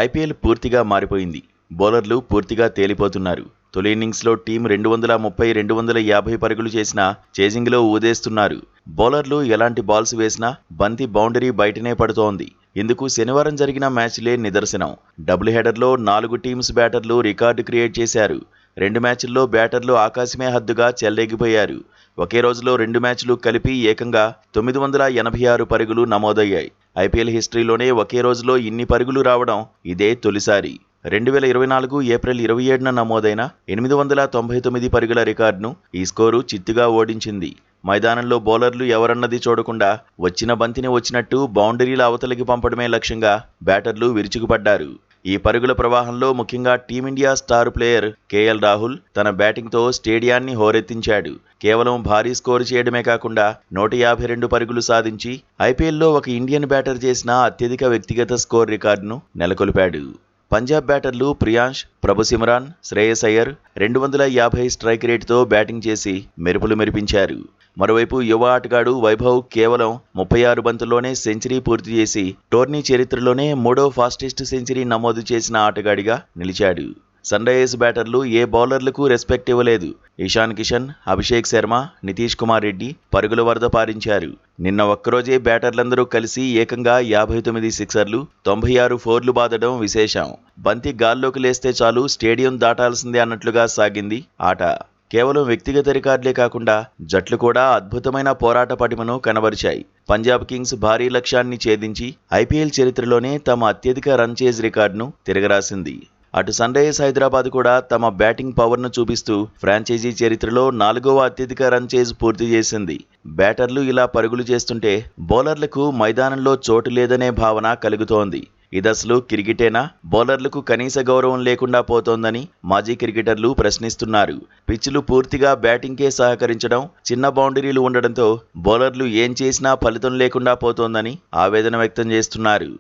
IPL పూర్తిగా మారిపోయింది. బౌలర్లు పూర్తిగా తేలిపోతున్నారు. తొలి ఇన్నింగ్స్లో టీం 230-250 పరుగులు చేసినా చేజింగ్లో ఊదేస్తున్నారు. బౌలర్లు ఎలాంటి బాల్స్ వేసినా బంతి బౌండరీ బయటనే పడుతోంది. ఇందుకు శనివారం జరిగిన మ్యాచ్లే నిదర్శనం. డబుల్ హెడర్లో 4 టీమ్స్ బ్యాటర్లు రికార్డు క్రియేట్ చేశారు. 2 మ్యాచ్ల్లో బ్యాటర్లు ఆకాశమే హద్దుగా చెలరేగిపోయారు. ఒకే రోజులో 2 మ్యాచ్లు కలిపి ఏకంగా 986 పరుగులు నమోదయ్యాయి. ఐపీఎల్ హిస్టరీలోనే ఒకే రోజులో ఇన్ని పరుగులు రావడం ఇదే తొలిసారి. 2024 ఏప్రిల్ 27న నమోదైన 899 పరుగుల రికార్డును ఈ స్కోరు చిత్తుగా ఓడించింది. మైదానంలో బౌలర్లు ఎవరన్నది చూడకుండా వచ్చిన బంతిని వచ్చినట్టు బౌండరీల అవతలికి పంపడమే లక్ష్యంగా బ్యాటర్లు విరుచుకుపడ్డారు. ఈ పరుగుల ప్రవాహంలో ముఖ్యంగా team India star player KL Rahul తన బ్యాటింగ్తో స్టేడియాన్ని హోరెత్తించాడు. కేవలం భారీ స్కోరు చేయడమే కాకుండా 152 పరుగులు సాధించి ఐపీఎల్లో ఒక ఇండియన్ బ్యాటర్ చేసిన అత్యధిక వ్యక్తిగత స్కోర్ రికార్డును నెలకొల్పాడు. పంజాబ్ బ్యాటర్లు ప్రియాంష్, ప్రభుసిమ్రాన్, శ్రేయస్ అయ్యర్ 250 స్ట్రైక్ రేటుతో బ్యాటింగ్ చేసి మెరుపులు మెరిపించారు. మరోవైపు యువ ఆటగాడు వైభవ్ కేవలం 36 బంతుల్లోనే సెంచరీ పూర్తి చేసి టోర్నీ చరిత్రలోనే 3వ ఫాస్టెస్ట్ సెంచరీ నమోదు చేసిన ఆటగాడిగా నిలిచాడు. సన్ రైజర్స్ బ్యాటర్లు ఏ బౌలర్లకు రెస్పెక్ట్ ఇవ్వలేదు. ఇషాన్ కిషన్, అభిషేక్ శర్మ, నితీష్ కుమార్ రెడ్డి పరుగుల వరద పారించారు. నిన్న ఒక్కరోజే బ్యాటర్లందరూ కలిసి ఏకంగా 59 సిక్సర్లు, 96 ఫోర్లు బాదడం విశేషం. బంతి గాల్లోకి లేస్తే చాలు స్టేడియం దాటాల్సిందే అన్నట్లుగా సాగింది ఆట. కేవలం వ్యక్తిగత రికార్డులే కాకుండా జట్లు కూడా అద్భుతమైన పోరాట పటిమను కనబరిచాయి. పంజాబ్ కింగ్స్ భారీ లక్ష్యాన్ని ఛేదించి ఐపీఎల్ చరిత్రలోనే తమ అత్యధిక రన్ చేజ్ రికార్డును తిరగరాసింది. అటు సన్ రైజర్స్ హైదరాబాద్ కూడా తమ బ్యాటింగ్ పవర్ను చూపిస్తూ ఫ్రాంచైజీ చరిత్రలో 4వ అత్యధిక రన్ చేజ్ పూర్తి చేసింది. బ్యాటర్లు ఇలా పరుగులు చేస్తుంటే బౌలర్లకు మైదానంలో చోటు లేదనే భావన కలుగుతోంది. ఇదసలు క్రికెటేనా? బౌలర్లకు కనీస గౌరవం లేకుండా పోతోందని మాజీ క్రికెటర్లు ప్రశ్నిస్తున్నారు. పిచ్లు పూర్తిగా బ్యాటింగ్కే సహకరించడం, చిన్న బౌండరీలు ఉండడంతో బౌలర్లు ఏం చేసినా ఫలితం లేకుండా పోతోందని ఆవేదన వ్యక్తం చేస్తున్నారు.